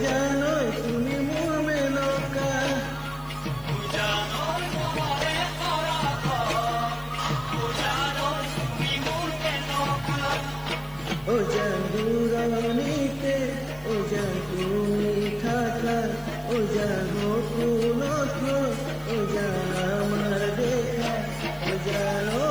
জানো তুমি মোর মেনকা ও জান দূরণীতে ও জান তুমি থাকা ও জান পুনঃ ও জান আমার দেখা ও জানো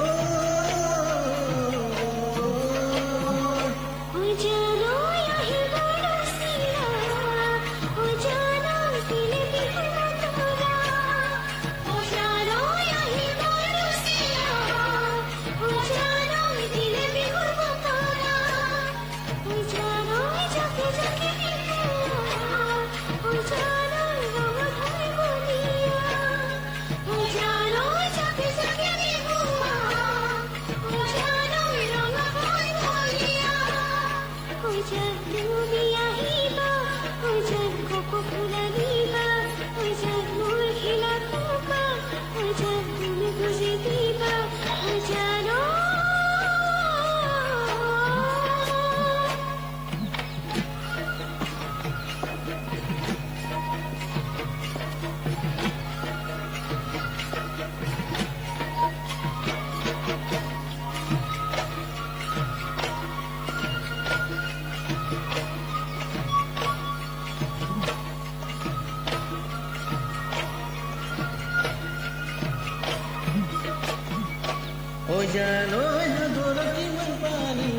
ও জানো হাদরতি মন পানি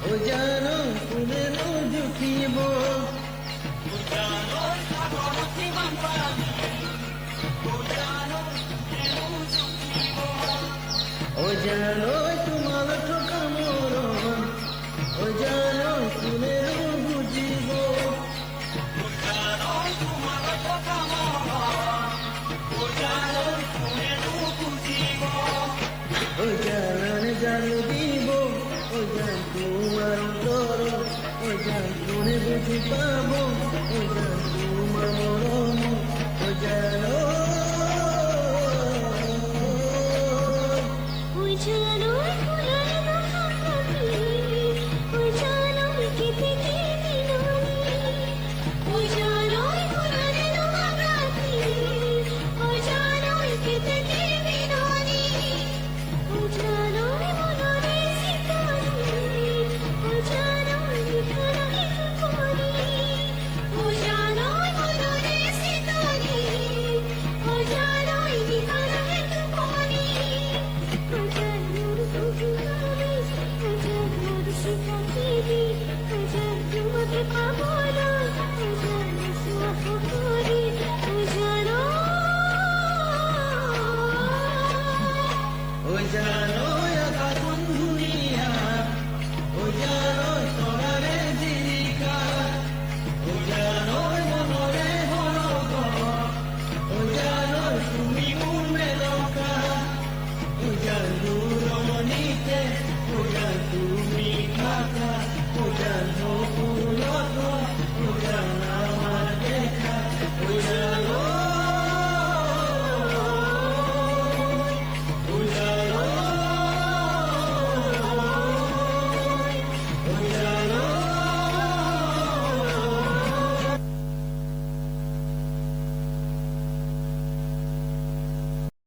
ও জানো তুমি দুঃখিব ও জানো হাদরতি মন পানি ও জানো দুঃখিব ও জানো তোমার ঠোকা মরণ ও জানো তুমি বুঝিব ও জানো তোমার ঠোকা মরণ ও জানো তুমি বুঝিব ও জান জান দিব ও জান তোমার অন্তর ও জান তুমি বুঝি পাবো ও জান তোমার মরম ও জানো ও জানো আকাশ দুনিয়া ও জানো সোনারে জীবিকা ও জানো মনরে হলো ও জানো তুমি মোর মেনকা ও জানো